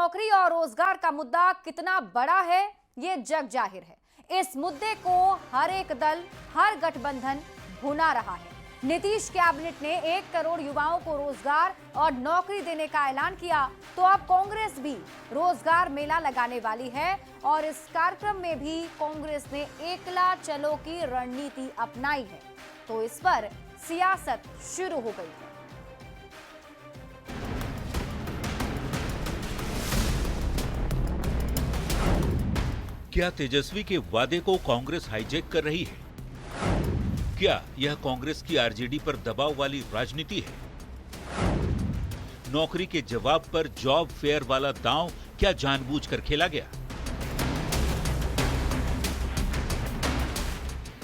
नौकरी और रोजगार का मुद्दा कितना बड़ा है ये जग जाहिर है। इस मुद्दे को हर एक दल, हर गठबंधन भुना रहा है। नीतीश कैबिनेट ने 1 करोड़ युवाओं को रोजगार और नौकरी देने का ऐलान किया, तो अब कांग्रेस भी रोजगार मेला लगाने वाली है और इस कार्यक्रम में भी कांग्रेस ने एकला चलो की रणनीति अपनाई है, तो इस पर सियासत शुरू हो गई है। क्या तेजस्वी के वादे को कांग्रेस हाईजैक कर रही है? क्या यह कांग्रेस की आरजेडी पर दबाव वाली राजनीति है? नौकरी के जवाब पर जॉब फेयर वाला दांव क्या जानबूझकर खेला गया?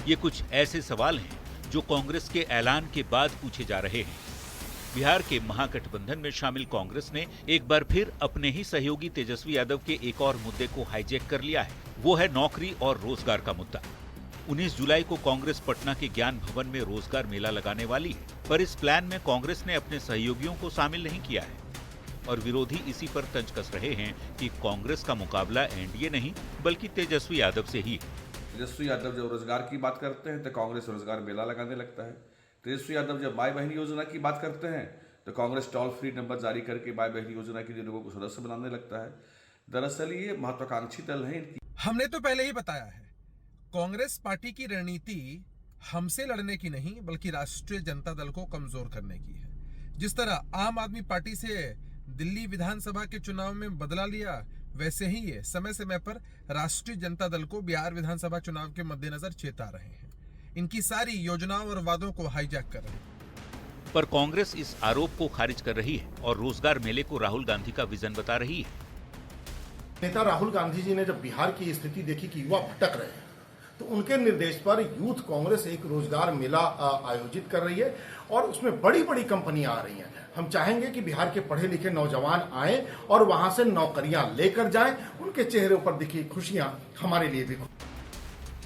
ये कुछ ऐसे सवाल हैं जो कांग्रेस के ऐलान के बाद पूछे जा रहे हैं। बिहार के महागठबंधन में शामिल कांग्रेस ने एक बार फिर अपने ही सहयोगी तेजस्वी यादव के एक और मुद्दे को हाईजैक कर लिया है। वो है नौकरी और रोजगार का मुद्दा। 19 जुलाई को कांग्रेस पटना के ज्ञान भवन में रोजगार मेला लगाने वाली है, पर इस प्लान में कांग्रेस ने अपने सहयोगियों को शामिल नहीं किया है और विरोधी इसी पर तंज कस रहे हैं कि कांग्रेस का मुकाबला एनडीए नहीं बल्कि तेजस्वी यादव से ही है। तेजस्वी यादव जब रोजगार की बात करते हैं तो कांग्रेस रोजगार मेला लगाने लगता है। तेजस्वी यादव जब माई बहन योजना की बात करते हैं तो कांग्रेस टोल फ्री नंबर जारी करके माई बहन योजना के लिए लोगों को सदस्य बनाने लगता है। दरअसल ये महत्वाकांक्षी दल है। हमने तो पहले ही बताया है, कांग्रेस पार्टी की रणनीति हमसे लड़ने की नहीं बल्कि राष्ट्रीय जनता दल को कमजोर करने की है। जिस तरह आम आदमी पार्टी से दिल्ली विधानसभा के चुनाव में बदला लिया, वैसे ही ये समय समय पर राष्ट्रीय जनता दल को बिहार विधानसभा चुनाव के मद्देनजर चेता रहे हैं। इनकी सारी योजनाओं और वादों को हाईजैक कर रहे हैं। पर कांग्रेस इस आरोप को खारिज कर रही है और रोजगार मेले को राहुल गांधी का विजन बता रही है। नेता राहुल गांधी जी ने जब बिहार की स्थिति देखी कि युवा भटक रहे हैं, तो उनके निर्देश पर यूथ कांग्रेस एक रोजगार मेला आयोजित कर रही है और उसमें बड़ी बड़ी कंपनियां आ रही हैं। हम चाहेंगे कि बिहार के पढ़े लिखे नौजवान आए और वहां से नौकरियां लेकर जाएं। उनके चेहरे पर दिखी खुशियां हमारे लिए भी।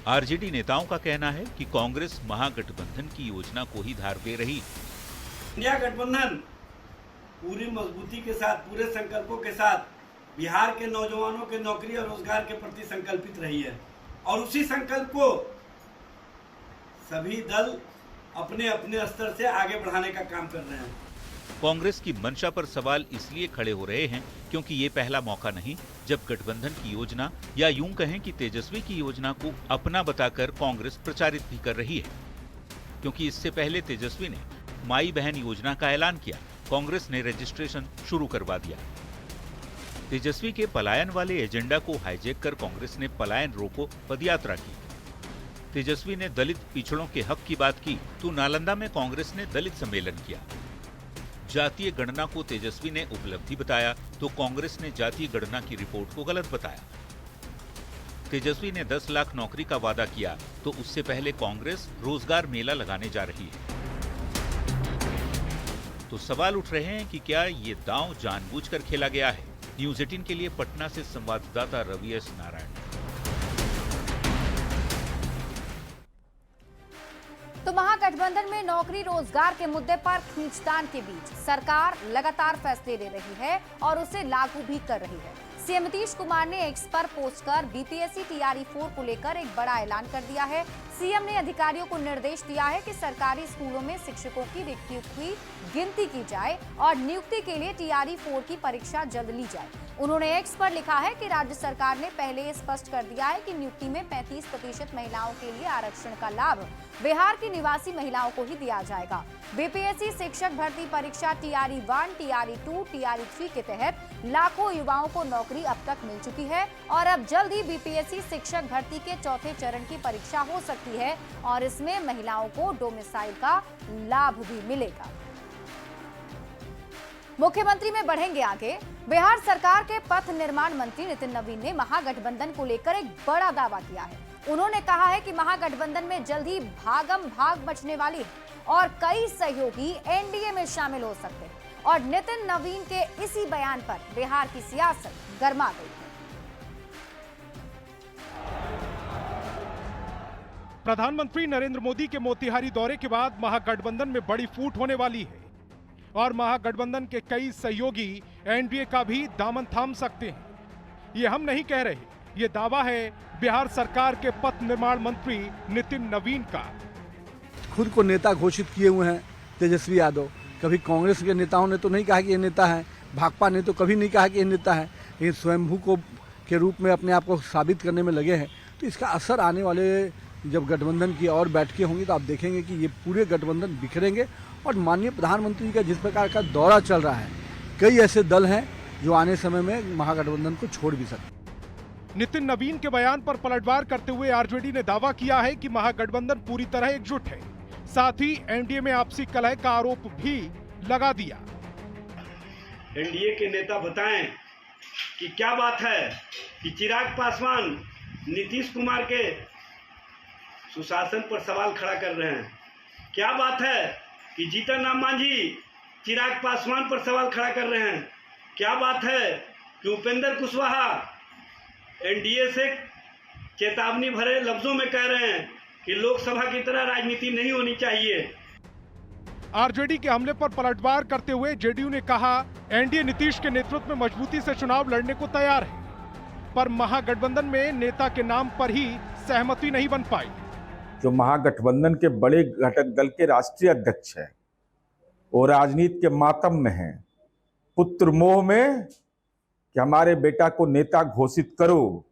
आरजेडी नेताओं का कहना है कि कांग्रेस महागठबंधन की योजना को ही धार दे रही। इंडिया गठबंधन पूरी मजबूती के साथ, पूरे संकल्पों के साथ बिहार के नौजवानों के नौकरी और रोजगार के प्रति संकल्पित रही है और उसी संकल्प को सभी दल अपने अपने स्तर से आगे बढ़ाने का काम कर रहे हैं। कांग्रेस की मंशा पर सवाल इसलिए खड़े हो रहे हैं क्योंकि ये पहला मौका नहीं जब गठबंधन की योजना या यूं कहें कि तेजस्वी की योजना को अपना बताकर कांग्रेस प्रचारित भी कर रही है। क्योंकि इससे पहले तेजस्वी ने माई बहन योजना का ऐलान किया, कांग्रेस ने रजिस्ट्रेशन शुरू करवा दिया। तेजस्वी के पलायन वाले एजेंडा को हाईजैक कर कांग्रेस ने पलायन रोको पदयात्रा की। तेजस्वी ने दलित पिछड़ों के हक की बात की तो नालंदा में कांग्रेस ने दलित सम्मेलन किया। जातीय गणना को तेजस्वी ने उपलब्धि बताया तो कांग्रेस ने जातीय गणना की रिपोर्ट को गलत बताया। तेजस्वी ने 10 लाख नौकरी का वादा किया तो उससे पहले कांग्रेस रोजगार मेला लगाने जा रही है। तो सवाल उठ रहे हैं कि क्या ये दांव जानबूझकर खेला गया है? न्यूज 18 के लिए पटना से संवाददाता रवि एस नारायण। तो महागठबंधन में नौकरी रोजगार के मुद्दे पर खींचतान के बीच सरकार लगातार फैसले ले रही है और उसे लागू भी कर रही है। सीएम नीतीश कुमार ने एक्स पर पोस्ट कर बीपीएससी टीआरई 4 को लेकर एक बड़ा ऐलान कर दिया है। सीएम ने अधिकारियों को निर्देश दिया है कि सरकारी स्कूलों में शिक्षकों की रिक्तियों की गिनती की जाए और नियुक्ति के लिए टीआरई 4 की परीक्षा जल्द ली जाए। उन्होंने एक्स पर लिखा है कि राज्य सरकार ने पहले ही स्पष्ट कर दिया है कि नियुक्ति में 35% महिलाओं के लिए आरक्षण का लाभ बिहार की निवासी महिलाओं को ही दिया जाएगा। बीपीएससी शिक्षक भर्ती परीक्षा टीआरई 1, टीआरई 2, टीआरई 3 के तहत लाखों युवाओं को नौकरी अब तक मिल चुकी है और अब जल्द ही बीपीएससी शिक्षक भर्ती के चौथे चरण की परीक्षा हो सकती है और इसमें महिलाओं को डोमिसाइल का लाभ भी मिलेगा। मुख्यमंत्री में बढ़ेंगे आगे। बिहार सरकार के पथ निर्माण मंत्री नितिन नवीन ने महागठबंधन को लेकर एक बड़ा दावा किया है। उन्होंने कहा है कि महागठबंधन में जल्द ही भागम भाग मचने वाली है और कई सहयोगी एनडीए में शामिल हो सकते हैं और नितिन नवीन के इसी बयान पर बिहार की सियासत गर्मा गई है। प्रधानमंत्री नरेंद्र मोदी के मोतिहारी दौरे के बाद महागठबंधन में बड़ी फूट होने वाली है। और महागठबंधन के कई सहयोगी एनडीए का भी दामन थाम सकते हैं। ये हम नहीं कह रहे, ये दावा है बिहार सरकार के पथ निर्माण मंत्री नितिन नवीन का। खुद को नेता घोषित किए हुए हैं तेजस्वी यादव। कभी कांग्रेस के नेताओं ने तो नहीं कहा कि ये नेता है, भाकपा ने तो कभी नहीं कहा कि ये नेता है, लेकिन स्वयंभू को के रूप में अपने आप को साबित करने में लगे हैं। तो इसका असर आने वाले जब गठबंधन की और बैठकें होंगी तो आप देखेंगे कि ये पूरे गठबंधन बिखरेंगे। और माननीय प्रधानमंत्री का जिस प्रकार का दौरा चल रहा है, कई ऐसे दल हैं जो आने समय में महागठबंधन को छोड़ भी सकते। नितिन नवीन के बयान पर पलटवार करते हुए आरजेडी ने दावा किया है कि महागठबंधन पूरी तरह एकजुट है। साथ ही एनडीए में आपसी कलह का आरोप भी लगा दिया। एनडीए के नेता बताएं कि क्या बात है कि चिराग पासवान नीतीश कुमार के सुशासन पर सवाल खड़ा कर रहे हैं। क्या बात है कि जीतन राम मांझी चिराग पासवान पर सवाल खड़ा कर रहे हैं। क्या बात है कि उपेंद्र कुशवाहा एनडीए से चेतावनी भरे लफ्जों में कह रहे हैं कि लोकसभा की तरह राजनीति नहीं होनी चाहिए। आरजेडी के हमले पर पलटवार करते हुए जेडीयू ने कहा, एनडीए नीतीश के नेतृत्व में मजबूती से चुनाव लड़ने को तैयार है, पर महागठबंधन में नेता के नाम पर ही सहमति नहीं बन पाई। जो महागठबंधन के बड़े घटक दल के राष्ट्रीय अध्यक्ष हैं, वो राजनीति के मातम में हैं, पुत्र मोह में कि हमारे बेटा को नेता घोषित करो।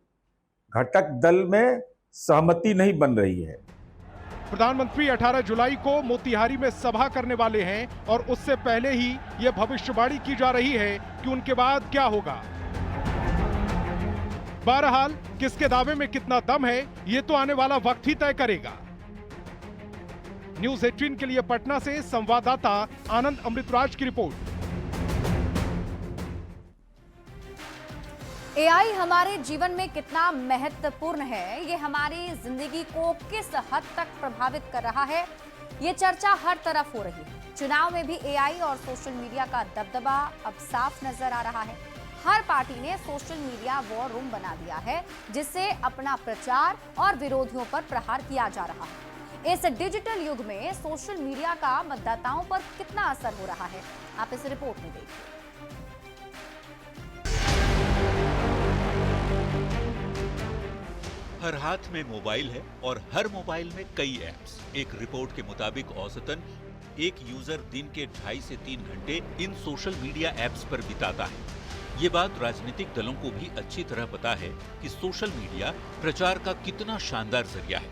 घटक दल में सहमति नहीं बन रही है। प्रधानमंत्री 18 जुलाई को मोतिहारी में सभा करने वाले हैं और उससे पहले ही यह भविष्यवाणी की जा रही है कि उनके बाद क्या होगा। बहरहाल किसके दावे में कितना दम है, ये तो आने वाला वक्त ही तय करेगा। न्यूज़ 18 के लिए पटना से संवाददाता आनंद अमृतराज की रिपोर्ट। एआई हमारे जीवन में कितना महत्वपूर्ण है, ये हमारी जिंदगी को किस हद तक प्रभावित कर रहा है, ये चर्चा हर तरफ हो रही है। चुनाव में भी एआई और सोशल मीडिया का दबदबा अब साफ नजर आ रहा है। हर पार्टी ने सोशल मीडिया वॉर रूम बना दिया है, जिससे अपना प्रचार और विरोधियों पर प्रहार किया जा रहा है। इस डिजिटल युग में सोशल मीडिया का मतदाताओं पर कितना असर हो रहा है, आप इस रिपोर्ट में देखिए। हर हाथ में मोबाइल है और हर मोबाइल में कई ऐप्स। एक रिपोर्ट के मुताबिक औसतन एक यूजर दिन के 2.5 से 3 घंटे इन सोशल मीडिया ऐप्स पर बिताता है। ये बात राजनीतिक दलों को भी अच्छी तरह पता है कि सोशल मीडिया प्रचार का कितना शानदार जरिया है।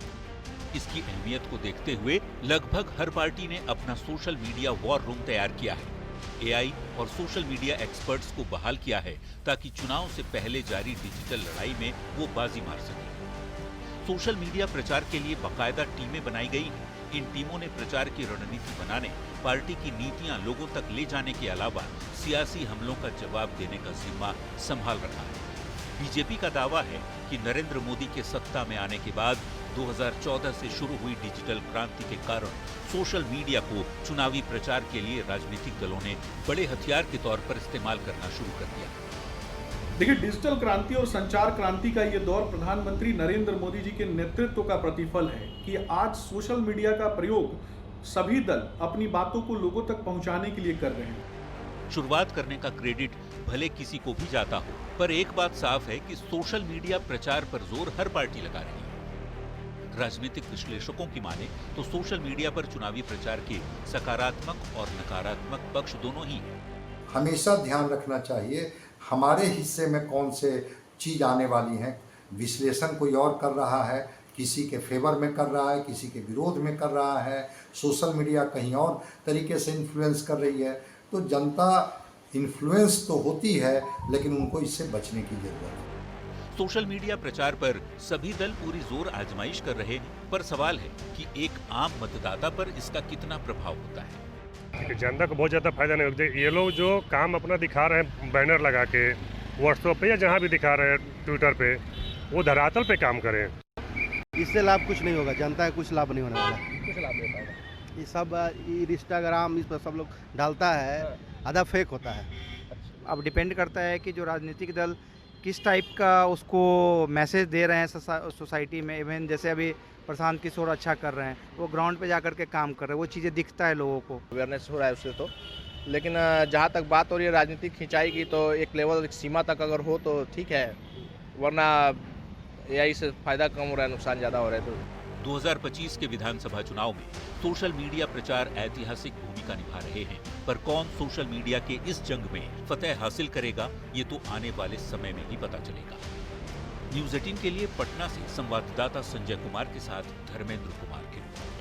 इसकी अहमियत को देखते हुए लगभग हर पार्टी ने अपना सोशल मीडिया वॉर रूम तैयार किया है। एआई और सोशल मीडिया एक्सपर्ट्स को बहाल किया है ताकि चुनाव से पहले जारी डिजिटल लड़ाई में वो बाजी मार सके। सोशल मीडिया प्रचार के लिए बाकायदा टीमें बनाई गई हैं। इन टीमों ने प्रचार की रणनीति बनाने, पार्टी की नीतियां लोगों तक ले जाने के अलावा सियासी हमलों का जवाब देने का जिम्मा संभाल रखा है। बीजेपी का दावा है कि नरेंद्र मोदी के सत्ता में आने के बाद 2014 से शुरू हुई डिजिटल क्रांति के कारण सोशल मीडिया को चुनावी प्रचार के लिए राजनीतिक दलों ने बड़े हथियार के तौर पर इस्तेमाल करना शुरू कर दिया। देखिए, डिजिटल क्रांति और संचार क्रांति का ये दौर प्रधानमंत्री नरेंद्र मोदी जी के नेतृत्व का प्रतिफल है कि आज सोशल मीडिया का प्रयोग सभी दल अपनी बातों को लोगों तक पहुंचाने के लिए कर रहे हैं। शुरुआत करने का क्रेडिट भले किसी को भी जाता हो, पर एक बात साफ है कि सोशल मीडिया प्रचार पर जोर हर पार्टी लगा रही है। राजनीतिक विश्लेषकों की माने तो सोशल मीडिया पर चुनावी प्रचार के सकारात्मक और नकारात्मक पक्ष दोनों ही हैं। हमेशा ध्यान रखना चाहिए हमारे हिस्से में कौन से चीज़ आने वाली है। विश्लेषण कोई और कर रहा है, किसी के फेवर में कर रहा है, किसी के विरोध में कर रहा है, सोशल मीडिया कहीं और तरीके से इन्फ्लुएंस कर रही है। तो जनता इन्फ्लुएंस तो होती है, लेकिन उनको इससे बचने की जरूरत है। सोशल मीडिया प्रचार पर सभी दल पूरी जोर आजमाइश कर रहे हैं, पर सवाल है कि एक आम मतदाता पर इसका कितना प्रभाव होता है। जनता को बहुत ज़्यादा फायदा नहीं होता। ये लोग जो काम अपना दिखा रहे हैं बैनर लगा के व्हाट्सएप पे या जहाँ भी दिखा रहे हैं ट्विटर पे, वो धरातल पे काम करें। इससे लाभ कुछ नहीं होगा, जनता का कुछ लाभ नहीं होने वाला। कुछ लाभ नहीं होगा। ये सब इंस्टाग्राम इस पर सब लोग डालता है, आधा फेक होता है। अब डिपेंड करता है कि जो राजनीतिक दल किस टाइप का उसको मैसेज दे रहे हैं सोसाइटी में। इवन जैसे अभी प्रशांत किशोर अच्छा कर रहे हैं, वो ग्राउंड पे जाकर के काम कर रहे हैं, वो चीज़ें दिखता है लोगों को, अवेयरनेस हो रहा है उससे। तो लेकिन जहाँ तक बात हो रही है राजनीतिक खिंचाई की, तो एक लेवल, एक सीमा तक अगर हो तो ठीक है, वरना एआई से फायदा कम हो रहा है, नुकसान ज़्यादा हो रहा है। तो 2025 के विधानसभा चुनाव में सोशल मीडिया प्रचार ऐतिहासिक भूमिका निभा रहे हैं, पर कौन सोशल मीडिया के इस जंग में फतेह हासिल करेगा, ये तो आने वाले समय में ही पता चलेगा। न्यूज़ 18 के लिए पटना से संवाददाता संजय कुमार के साथ धर्मेंद्र कुमार की रिपोर्ट।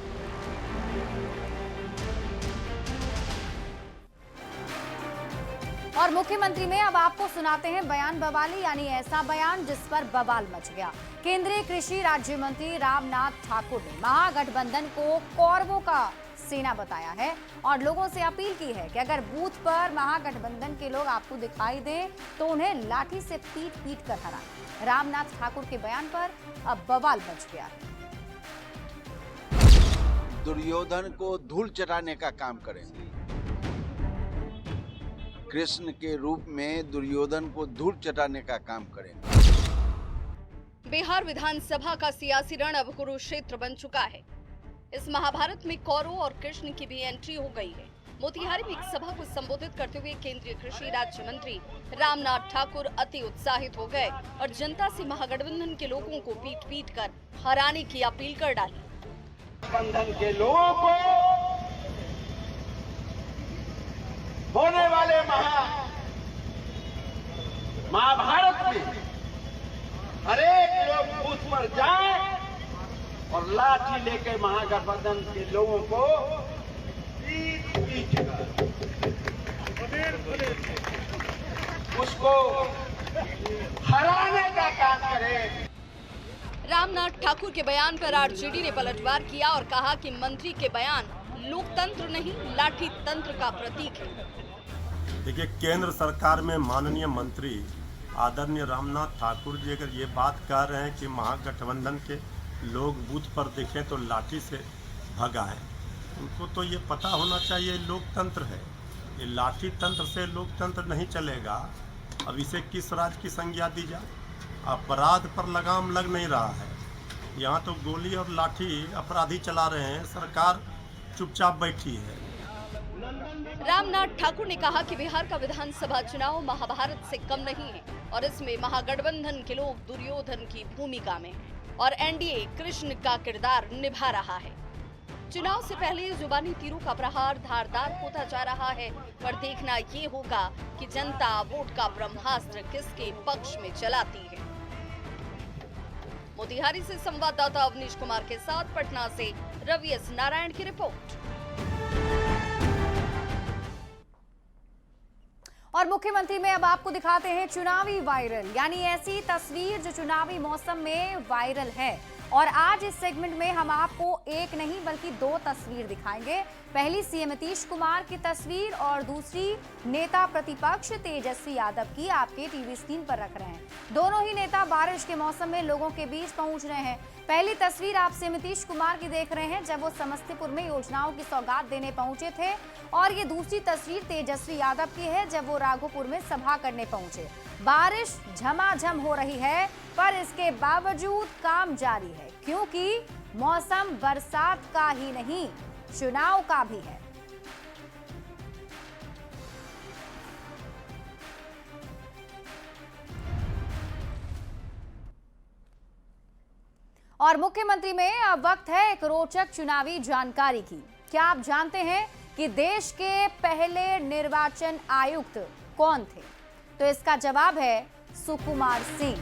और मुख्यमंत्री में अब आपको सुनाते हैं बयान बवाली, यानी ऐसा बयान जिस पर बवाल मच गया। केंद्रीय कृषि राज्य मंत्री रामनाथ ठाकुर ने महागठबंधन को कौरवों का सेना बताया है और लोगों से अपील की है कि अगर बूथ पर महागठबंधन के लोग आपको दिखाई दें तो उन्हें लाठी से पीट कर हराएं। रामनाथ ठाकुर के बयान पर अब बवाल मच गया है। दुर्योधन को धूल चटाने का काम करेंगे, कृष्ण के रूप में दुर्योधन को धूल चटाने का काम करेंगे। बिहार विधानसभा का सियासी रण अब कुरुक्षेत्र बन चुका है। इस महाभारत में कौरव और कृष्ण की भी एंट्री हो गई है। मोतिहारी में एक सभा को संबोधित करते हुए केंद्रीय कृषि राज्य मंत्री रामनाथ ठाकुर अति उत्साहित हो गए और जनता से महागठबंधन के लोगों को पीट कर हराने की अपील कर डाली। गठबंधन के लोगों को होने वाले महाभारत में हर एक लोग बूथ पर जाए और लाठी लेकर महागठबंधन के लोगों को पीट उसको हराने का काम करें। रामनाथ ठाकुर के बयान पर आरजेडी ने पलटवार किया और कहा कि मंत्री के बयान लोकतंत्र नहीं लाठी तंत्र का प्रतीक है। देखिए, केंद्र सरकार में माननीय मंत्री आदरणीय रामनाथ ठाकुर जी अगर ये बात कह रहे हैं कि महागठबंधन के लोग बूथ पर देखें तो लाठी से भगाएं, उनको तो ये पता होना चाहिए लोकतंत्र है, ये लाठी तंत्र से लोकतंत्र नहीं चलेगा। अब इसे किस राज्य की संज्ञा दी जाए? अपराध पर लगाम लग नहीं रहा है, यहाँ तो गोली और लाठी अपराधी चला रहे हैं, सरकार चुपचाप बैठी है। रामनाथ ठाकुर ने कहा कि बिहार का विधानसभा चुनाव महाभारत से कम नहीं है और इसमें महागठबंधन के लोग दुर्योधन की भूमिका में हैं और एनडीए कृष्ण का किरदार निभा रहा है। चुनाव से पहले जुबानी तीरों का प्रहार धारदार होता जा रहा है, पर देखना ये होगा कि जनता वोट का ब्रह्मास्त्र किसके पक्ष में चलाती है। मोतिहारी से संवाददाता अवनीश कुमार के साथ पटना से रवि एस नारायण की रिपोर्ट। और मुख्यमंत्री में अब आपको दिखाते हैं चुनावी वायरल, यानी ऐसी तस्वीर जो चुनावी मौसम में वायरल है। और आज इस सेगमेंट में हम आपको एक नहीं बल्कि दो तस्वीर दिखाएंगे। पहली सीएम नीतीश कुमार की तस्वीर और दूसरी नेता प्रतिपक्ष तेजस्वी यादव की आपके टीवी स्क्रीन पर रख रहे हैं। दोनों ही नेता बारिश के मौसम में लोगों के बीच पहुंच रहे हैं। पहली तस्वीर आप सीएम नीतीश कुमार की देख रहे हैं जब वो समस्तीपुर में योजनाओं की सौगात देने पहुंचे थे, और ये दूसरी तस्वीर तेजस्वी यादव की है जब वो राघोपुर में सभा करने पहुंचे। बारिश झमाझम हो रही है, पर इसके बावजूद काम जारी है, क्योंकि मौसम बरसात का ही नहीं चुनाव का भी है। और मुख्यमंत्री में अब वक्त है एक रोचक चुनावी जानकारी की। क्या आप जानते हैं कि देश के पहले निर्वाचन आयुक्त कौन थे? तो इसका जवाब है सुकुमार सिंह।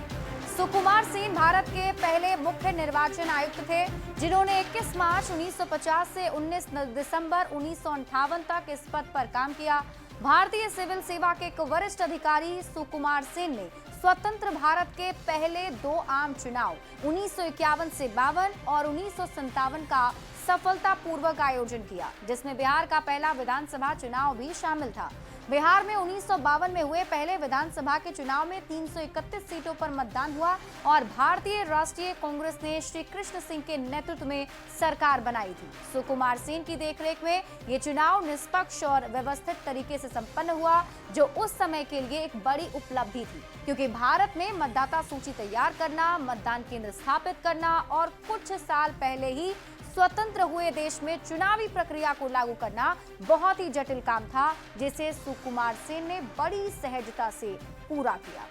सुकुमार सिंह भारत के पहले मुख्य निर्वाचन आयुक्त थे, जिन्होंने 21 मार्च 1950 से 19 दिसंबर 1958 तक इस पद पर काम किया। भारतीय सिविल सेवा के एक वरिष्ठ अधिकारी सुकुमार सिंह ने स्वतंत्र भारत के पहले दो आम चुनाव 1951 से 52 और 1957 का सफलतापूर्वक आयोजन किया, जिसमें बिहार का पहला विधानसभा चुनाव भी शामिल था। बिहार में 1952 में हुए पहले विधानसभा के चुनाव में 331 सीटों पर मतदान हुआ और भारतीय राष्ट्रीय कांग्रेस ने श्री कृष्ण सिंह के नेतृत्व में सरकार बनाई थी। सुकुमार सिंह की देखरेख में ये चुनाव निष्पक्ष और व्यवस्थित तरीके से संपन्न हुआ, जो उस समय के लिए एक बड़ी उपलब्धि थी, क्योंकि भारत में मतदाता सूची तैयार करना, मतदान केंद्र स्थापित करना और कुछ साल पहले ही स्वतंत्र हुए देश में चुनावी प्रक्रिया को लागू करना बहुत ही जटिल काम था, जिसे सुकुमार सेन ने बड़ी सहजता से पूरा किया।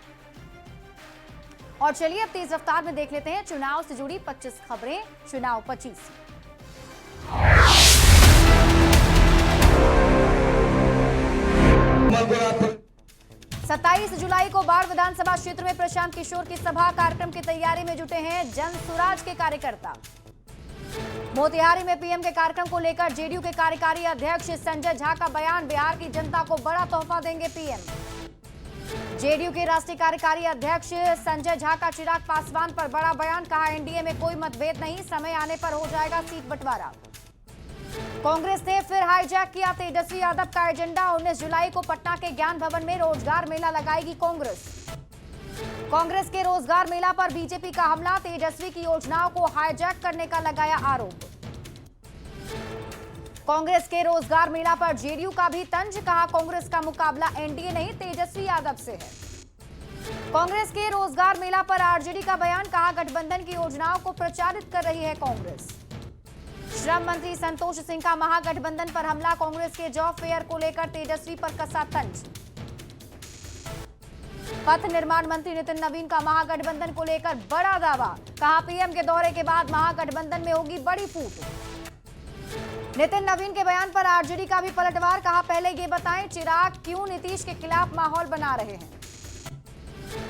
और चलिए अब तेज रफ्तार में देख लेते हैं चुनाव से जुड़ी 25 खबरें। चुनाव 25 27 जुलाई को बाढ़ विधानसभा क्षेत्र में प्रशांत किशोर की सभा कार्यक्रम की तैयारी में जुटे हैं जन सुराज के कार्यकर्ता। मोतिहारी में पीएम के कार्यक्रम को लेकर जेडीयू के कार्यकारी अध्यक्ष संजय झा का बयान, बिहार की जनता को बड़ा तोहफा देंगे पीएम। जेडीयू के राष्ट्रीय कार्यकारी अध्यक्ष संजय झा का चिराग पासवान पर बड़ा बयान, कहा एनडीए में कोई मतभेद नहीं, समय आने पर हो जाएगा सीट बंटवारा। कांग्रेस ने फिर हाईजैक किया तेजस्वी यादव का एजेंडा, 19 जुलाई को पटना के ज्ञान भवन में रोजगार मेला लगाएगी कांग्रेस। कांग्रेस के रोजगार मेला पर बीजेपी का हमला, तेजस्वी की योजनाओं को हाईजैक करने का लगाया आरोप। कांग्रेस के रोजगार मेला पर जेडीयू का भी तंज, कहा कांग्रेस का मुकाबला एनडीए नहीं तेजस्वी यादव से है। कांग्रेस के रोजगार मेला पर आरजेडी का बयान, कहा गठबंधन की योजनाओं को प्रचारित कर रही है कांग्रेस। श्रम मंत्री संतोष सिंह का महागठबंधन पर हमला, कांग्रेस के जॉब फेयर को लेकर तेजस्वी पर कसा तंज। पथ निर्माण मंत्री नितिन नवीन का महागठबंधन को लेकर बड़ा दावा, कहा पीएम के दौरे के बाद महागठबंधन में होगी बड़ी फूट। नितिन नवीन के बयान पर आरजेडी का भी पलटवार, कहा पहले ये बताएं चिराग क्यों नीतीश के खिलाफ माहौल बना रहे हैं।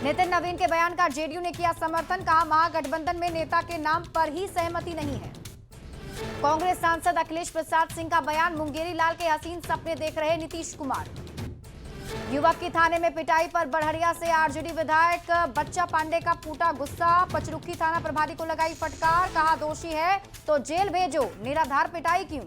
नितिन नवीन के बयान का जेडीयू ने किया समर्थन, कहा महागठबंधन में नेता के नाम पर ही सहमति नहीं है। कांग्रेस सांसद अखिलेश प्रसाद सिंह का बयान, मुंगेरी लाल के हसीन सपने देख रहे नीतीश कुमार। युवक की थाने में पिटाई पर बढ़िया से आरजेडी विधायक बच्चा पांडे का फूटा गुस्सा, पचरुखी थाना प्रभारी को लगाई फटकार, कहा दोषी है तो जेल भेजो, निराधार पिटाई क्यों।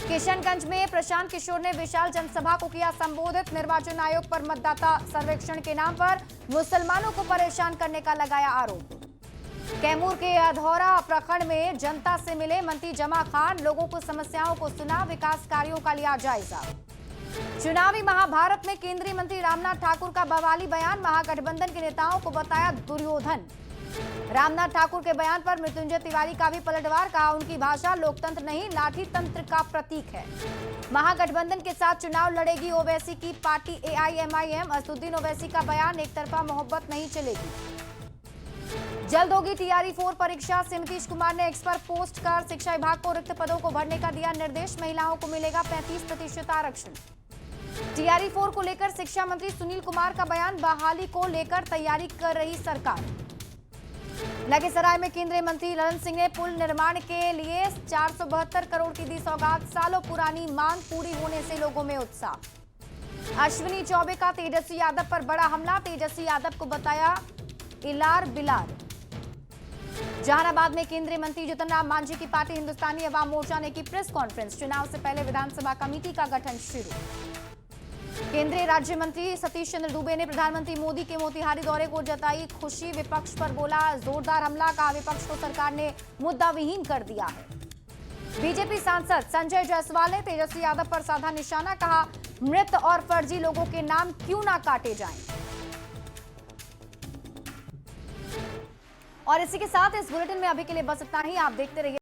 किशनगंज में प्रशांत किशोर ने विशाल जनसभा को किया संबोधित, निर्वाचन आयोग पर मतदाता सर्वेक्षण के नाम पर मुसलमानों को परेशान करने का लगाया आरोप। कैमूर के अधौरा प्रखंड में जनता से मिले मंत्री जमा खान, लोगों को समस्याओं को सुना, विकास कार्यों का लिया जायजा। चुनावी महाभारत में केंद्रीय मंत्री रामनाथ ठाकुर का बवाली बयान, महागठबंधन के नेताओं को बताया दुर्योधन। रामनाथ ठाकुर के बयान पर मृत्युंजय तिवारी का भी पलटवार, कहा उनकी भाषा लोकतंत्र नहीं लाठी तंत्र का प्रतीक है। महागठबंधन के साथ चुनाव लड़ेगी ओवैसी की पार्टी एआईएमआईएम, असदुद्दीन ओवैसी का बयान, एक तरफा मोहब्बत नहीं चलेगी। जल्द होगी टीआरई 4 परीक्षा, नीतीश कुमार ने एक्स पर पोस्ट कर शिक्षा विभाग को रिक्त पदों को भरने का दिया निर्देश, महिलाओं को मिलेगा 35% आरक्षण। टीआरई 4 को लेकर शिक्षा मंत्री सुनील कुमार का बयान, बहाली को लेकर तैयारी कर रही सरकार। लखीसराय में केंद्रीय मंत्री ललन सिंह ने पुल निर्माण के लिए 472 करोड़ की दी सौगात, सालों पुरानी मांग पूरी होने से लोगों में उत्साह। अश्विनी चौबे का तेजस्वी यादव पर बड़ा हमला, तेजस्वी यादव को बताया इलार बिलार। जहानाबाद में केंद्रीय मंत्री जीतन राम मांझी की पार्टी हिंदुस्तानी अवाम मोर्चा ने की प्रेस कॉन्फ्रेंस, चुनाव से पहले विधानसभा कमेटी का गठन शुरू। केंद्रीय राज्य मंत्री सतीश चंद्र दुबे ने प्रधानमंत्री मोदी के मोतिहारी दौरे को जताई खुशी, विपक्ष पर बोला जोरदार हमला, कहा विपक्ष को सरकार ने मुद्दा विहीन कर दिया है। बीजेपी सांसद संजय जायसवाल ने तेजस्वी यादव पर साधा निशाना, कहा मृत और फर्जी लोगों के नाम क्यों ना काटे जाएं। और इसी के साथ इस बुलेटिन में अभी के लिए बस इतना ही। आप देखते रहिए